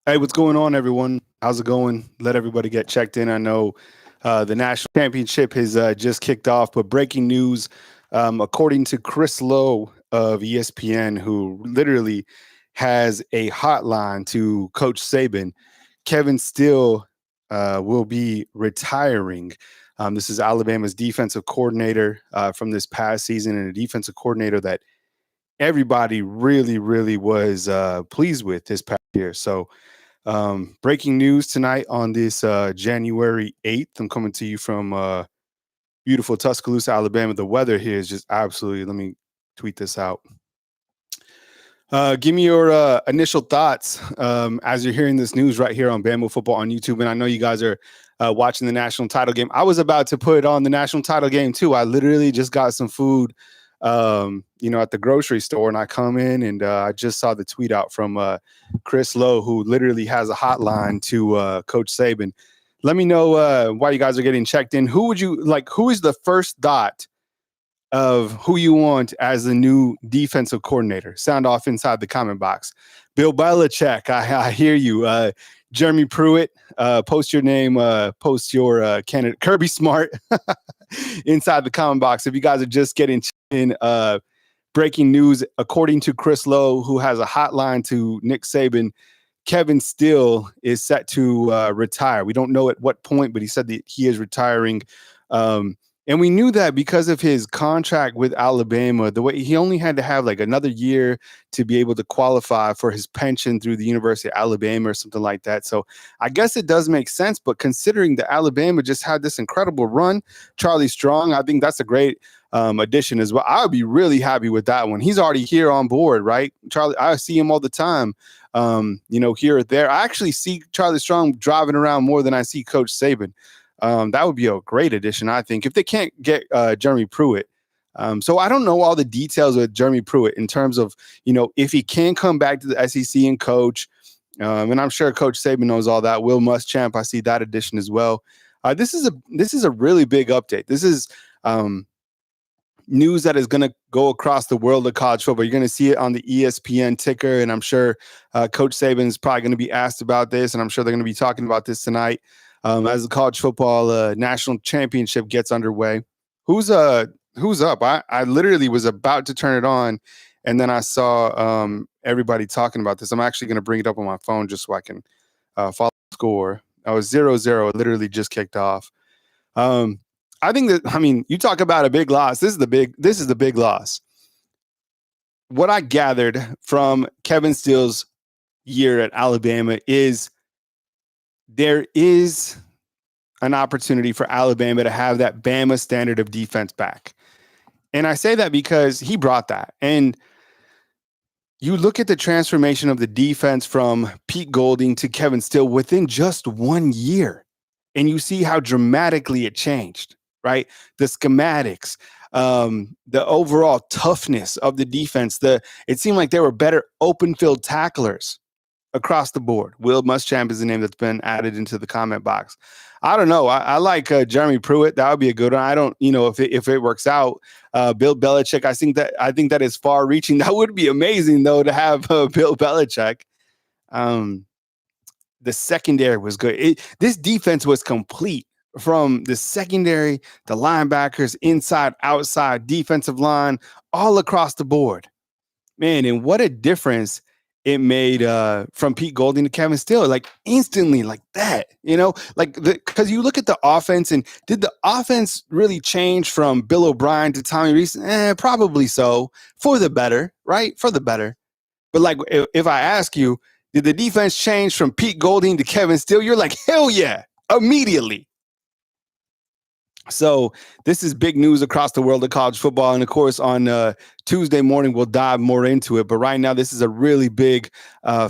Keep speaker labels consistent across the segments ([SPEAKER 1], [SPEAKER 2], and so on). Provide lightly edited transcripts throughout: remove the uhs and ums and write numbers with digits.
[SPEAKER 1] Hey, what's going on, everyone? How's it going? Let everybody get checked in. I know the national championship has just kicked off, but breaking news, according to Chris Lowe of ESPN, who literally has a hotline to Coach Saban, Kevin Steele will be retiring. This is Alabama's defensive coordinator from this past season, and a defensive coordinator that everybody really was pleased with this past year. So, breaking news tonight on this January 8th. I'm coming to you from beautiful Tuscaloosa, Alabama. The weather here is just absolutely, let me tweet this out. Give me your initial thoughts as you're hearing this news right here on Bama Football on YouTube. And I know you guys are watching the national title game. I was about to put on the national title game too. I literally just got some food, at the grocery store, and I come in and I just saw the tweet out from Chris Lowe, who literally has a hotline to Coach Saban. Let me know why you guys are getting checked in. Who would you like? Who is the first thought of who you want as the new defensive coordinator? Sound off inside the comment box. Bill Belichick, I hear you. Jeremy Pruitt, post your name, post your candidate. Kirby Smart inside the comment box. If you guys are just getting in, breaking news, according to Chris Lowe, who has a hotline to Nick Saban, Kevin Steele is set to retire. We don't know at what point, but he said that he is retiring. And we knew that because of his contract with Alabama, the way he only had to have like another year to be able to qualify for his pension through the University of Alabama or something like that. So I guess it does make sense. But considering that Alabama just had this incredible run, Charlie Strong, I think that's a great addition as well. I would be really happy with that one. He's already here on board, right? Charlie, I see him all the time, here or there. I actually see Charlie Strong driving around more than I see Coach Saban. That would be a great addition, I think, if they can't get Jeremy Pruitt. So I don't know all the details with Jeremy Pruitt in terms of, if he can come back to the SEC and coach. And I'm sure Coach Saban knows all that. Will Muschamp, I see that addition as well. This is a really big update. This is news that is going to go across the world of college football. You're going to see it on the ESPN ticker, and I'm sure Coach Saban is probably going to be asked about this, and I'm sure they're going to be talking about this tonight. As the college football national championship gets underway. Who's up? I literally was about to turn it on, and then I saw everybody talking about this. I'm actually going to bring it up on my phone just so I can follow the score. I was 0-0. It literally just kicked off. I think that, you talk about a big loss. This is the big loss. What I gathered from Kevin Steele's year at Alabama is there is an opportunity for Alabama to have that Bama standard of defense back. And I say that because he brought that. And you look at the transformation of the defense from Pete Golding to Kevin Steele within just 1 year. And you see how dramatically it changed, right? The schematics, the overall toughness of the defense. It seemed like they were better open field tacklers across the board. Will Muschamp is the name that's been added into the comment box. I don't know. I like Jeremy Pruitt. That would be a good one. I don't, if it works out. Bill Belichick, I think that is far reaching. That would be amazing though to have Bill Belichick. The secondary was good. This defense was complete from the secondary, the linebackers, inside, outside, defensive line, all across the board. Man, and what a difference it made from Pete Golding to Kevin Steele, like instantly, like that, because you look at the offense, and did the offense really change from Bill O'Brien to Tommy Rees? Probably so, for the better, right? For the better. But like, if I ask you, did the defense change from Pete Golding to Kevin Steele? You're like, hell yeah, immediately. So this is big news across the world of college football. And of course, on Tuesday morning, we'll dive more into it. But right now, this is a really big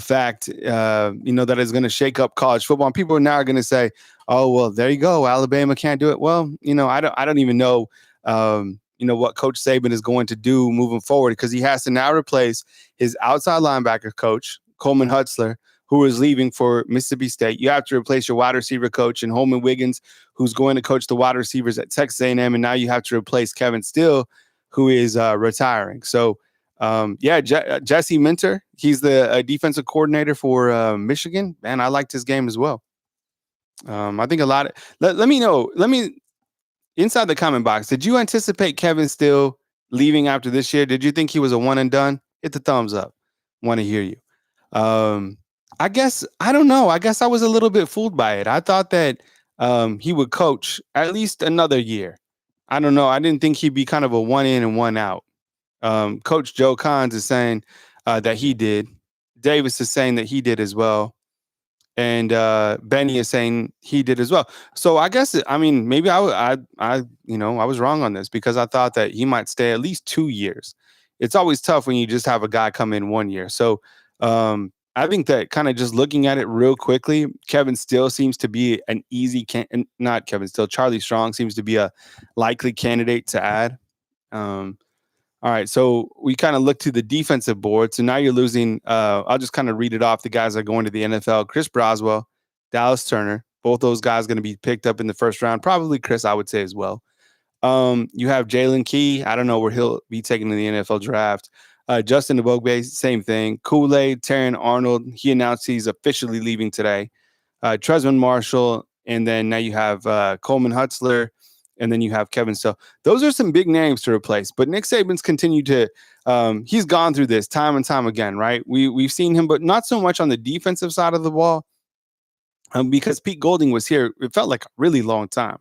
[SPEAKER 1] fact, that is going to shake up college football. And people are now going to say, oh, well, there you go. Alabama can't do it. Well, I don't even know, what Coach Saban is going to do moving forward, because he has to now replace his outside linebacker coach, Coleman Hutzler, who is leaving for Mississippi State. You have to replace your wide receiver coach in Holman Wiggins, who's going to coach the wide receivers at Texas A&M. And now you have to replace Kevin Steele, who is retiring. So Jesse Minter, he's the defensive coordinator for Michigan. Man, I liked his game as well. I think a lot of let me know. Let me inside the comment box. Did you anticipate Kevin Steele leaving after this year? Did you think he was a one and done? Hit the thumbs up. Want to hear you. Um, I guess I don't know. I guess I was a little bit fooled by it. I thought that he would coach at least another year. I don't know. I didn't think he'd be kind of a one in and one out. Coach Joe Cons is saying that he did. Davis is saying that he did as well. And Benny is saying he did as well. So I guess maybe I was wrong on this because I thought that he might stay at least 2 years. It's always tough when you just have a guy come in 1 year. So I think that kind of just looking at it real quickly, Kevin Steele seems to be an easy not Kevin Steele. Charlie Strong seems to be a likely candidate to add. All right, so we kind of look to the defensive board. So now you're losing. I'll just kind of read it off. The guys that are going to the NFL: Chris Broswell, Dallas Turner. Both those guys going to be picked up in the first round. Probably Chris, I would say as well. You have Jalen Key. I don't know where he'll be taken in the NFL draft. Justin Ebogbe, same thing. Kool-Aid, Terran Arnold. He announced he's officially leaving today. Tresman Marshall, and then now you have Coleman Hutzler. And then you have Kevin Steele. Those are some big names to replace. But Nick Saban's continued to he's gone through this time and time again, right? We've seen him, but not so much on the defensive side of the ball because Pete Golding was here. It felt like a really long time.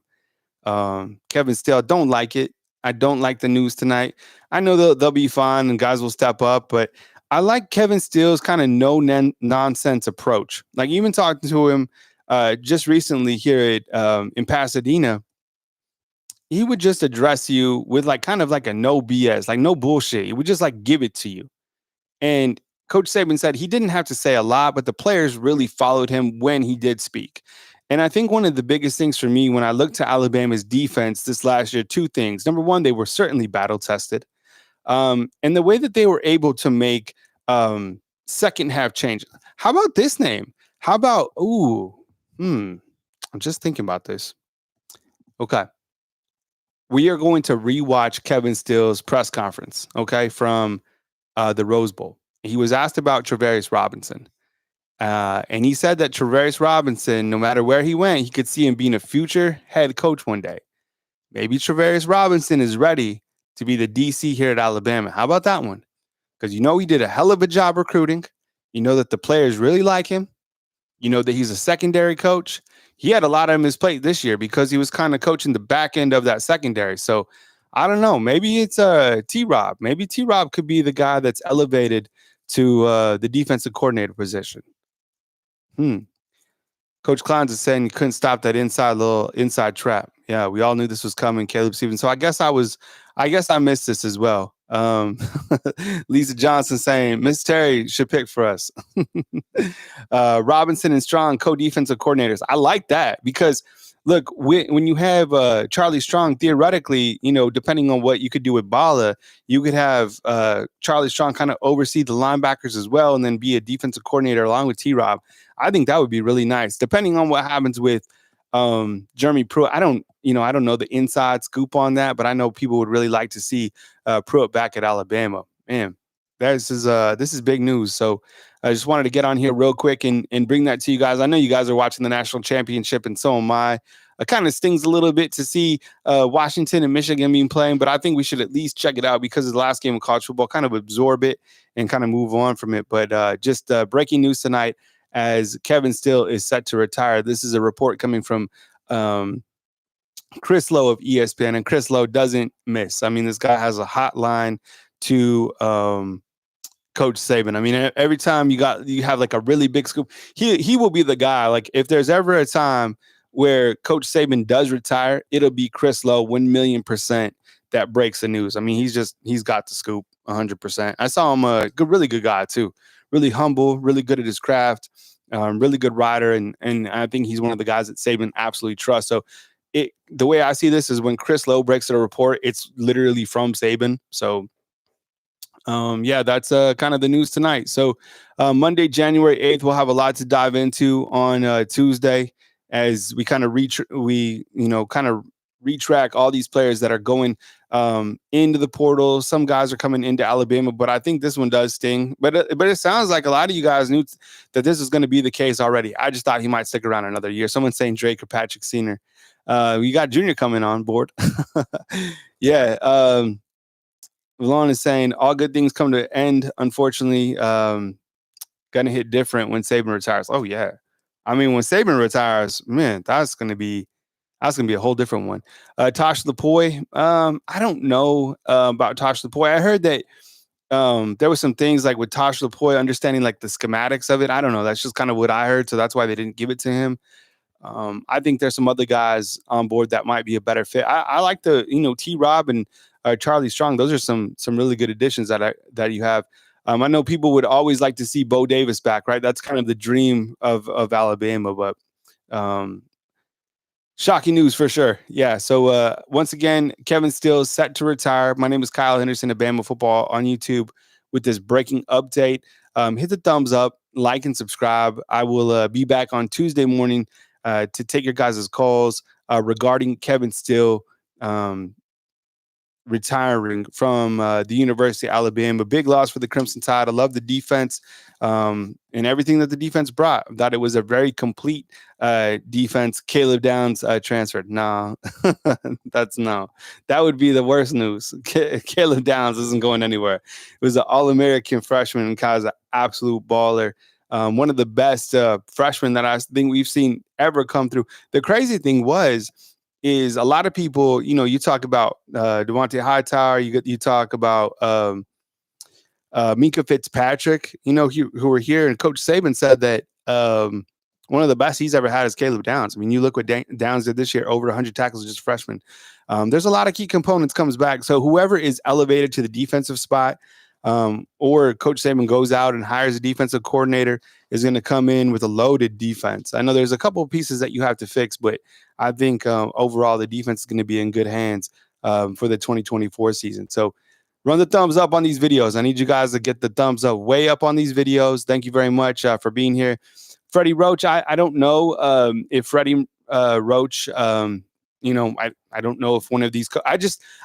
[SPEAKER 1] Kevin Steele, don't like it. I don't like the news tonight. I know they'll be fine and guys will step up, but I like Kevin Steele's kind of no-nonsense approach. Like even talking to him just recently here at in Pasadena, he would just address you with like kind of like a no BS, like no bullshit. He would just like give it to you. And Coach Saban said he didn't have to say a lot, but the players really followed him when he did speak. And I think one of the biggest things for me when I looked to Alabama's defense this last year, two things. Number one, they were certainly battle tested. And the way that they were able to make second half changes. How about this name? How about, I'm just thinking about this. Okay. We are going to rewatch Kevin Steele's press conference, okay, from the Rose Bowl. He was asked about Travarius Robinson. And he said that Travarius Robinson, no matter where he went, he could see him being a future head coach one day. Maybe Travarius Robinson is ready to be the DC here at Alabama. How about that one? Because you know he did a hell of a job recruiting. You know that the players really like him. You know that he's a secondary coach. He had a lot on his plate this year because he was kind of coaching the back end of that secondary. So I don't know. Maybe it's T-Rob. Maybe T-Rob could be the guy that's elevated to the defensive coordinator position. Coach Klein's is saying you couldn't stop that inside trap. Yeah, we all knew this was coming, Caleb Stevens. So I guess I missed this as well. Lisa Johnson saying Miss Terry should pick for us. Robinson and Strong co-defensive coordinators. I like that because look, when you have Charlie Strong, theoretically, you know, depending on what you could do with Bala, you could have Charlie Strong kind of oversee the linebackers as well and then be a defensive coordinator along with T-Rob. I think that would be really nice, depending on what happens with Jeremy Pruitt. I don't know the inside scoop on that, but I know people would really like to see Pruitt back at Alabama. Man, this is big news. So I just wanted to get on here real quick and bring that to you guys. I know you guys are watching the national championship, and so am I. It kind of stings a little bit to see Washington and Michigan being playing, but I think we should at least check it out because of the last game of college football, kind of absorb it and kind of move on from it. But just breaking news tonight as Kevin Steele is set to retire. This is a report coming from Chris Lowe of ESPN, and Chris Lowe doesn't miss. I mean, this guy has a hotline to Coach Saban. I mean, every time you have like a really big scoop, he will be the guy. Like if there's ever a time where Coach Saban does retire, it'll be Chris Lowe 1,000,000% that breaks the news. I mean, he's got the scoop 100%. I saw him really good guy too. Really humble, really good at his craft, really good rider, and I think he's one of the guys that Saban absolutely trusts. So the way I see this is when Chris Lowe breaks a report, it's literally from Saban. So that's kind of the news tonight. So Monday, January 8th, we'll have a lot to dive into on Tuesday as we kind of retrack all these players that are going into the portal. Some guys are coming into Alabama, but I think this one does sting. But it sounds like a lot of you guys knew that this is going to be the case already. I just thought he might stick around another year. Someone's saying Drake or Patrick Senior. You got Junior coming on board. Yeah. Vaughn is saying all good things come to an end. Unfortunately, gonna hit different when Saban retires. Oh yeah, I mean when Saban retires, man, that's gonna be a whole different one. Tosh Lapoy, I don't know about Tosh Lapoy. I heard that there was some things like with Tosh Lapoy understanding like the schematics of it. I don't know. That's just kind of what I heard, so that's why they didn't give it to him. I think there's some other guys on board that might be a better fit. I like the T. Rob and Charlie Strong. Those are some really good additions that you have. I know people would always like to see Bo Davis back, right? That's kind of the dream of Alabama, but shocking news for sure. Yeah. So once again, Kevin Steele set to retire. My name is Kyle Henderson of Bama Football on YouTube with this breaking update. Hit the thumbs up, like, and subscribe. I will be back on Tuesday morning to take your guys' calls regarding Kevin Steele retiring from the University of Alabama. Big loss for the Crimson Tide. I love the defense and everything that the defense brought. I thought it was a very complete defense. Caleb Downs transferred. No, that would be the worst news. Caleb Downs isn't going anywhere. It was an All-American freshman and kind of an absolute baller. One of the best freshmen that I think we've seen ever come through. The crazy thing is a lot of people, you talk about Devontae Hightower, you talk about Minka Fitzpatrick, who were here, and Coach Saban said that one of the best he's ever had is Caleb Downs. I mean, you look what Downs did this year, over 100 tackles just freshman. There's a lot of key components comes back. So whoever is elevated to the defensive spot, or Coach Saban goes out and hires a defensive coordinator, is going to come in with a loaded defense. I know there's a couple of pieces that you have to fix, but I think overall the defense is going to be in good hands for the 2024 season. So run the thumbs up on these videos. I need you guys to get the thumbs up way up on these videos. Thank you very much for being here. Freddie Roach, I don't know if Freddie Roach, I don't know if one of these.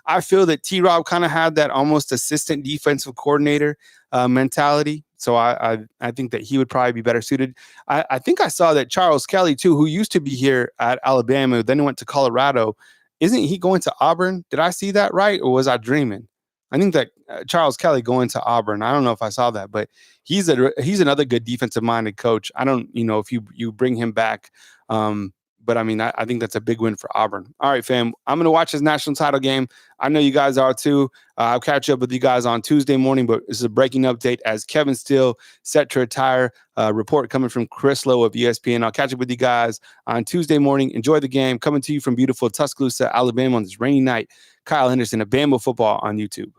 [SPEAKER 1] I feel that T. Rob kind of had that almost assistant defensive coordinator mentality. So I think that he would probably be better suited. I think I saw that Charles Kelly too, who used to be here at Alabama, then went to Colorado. Isn't he going to Auburn? Did I see that right, or was I dreaming? I think that Charles Kelly going to Auburn. I don't know if I saw that, but he's another good defensive minded coach. I don't, if you bring him back. But I mean, I think that's a big win for Auburn. All right, fam. I'm going to watch this national title game. I know you guys are too. I'll catch up with you guys on Tuesday morning, but this is a breaking update as Kevin Steele set to retire. Report coming from Chris Lowe of ESPN. I'll catch up with you guys on Tuesday morning. Enjoy the game. Coming to you from beautiful Tuscaloosa, Alabama on this rainy night. Kyle Henderson of Bama Football on YouTube.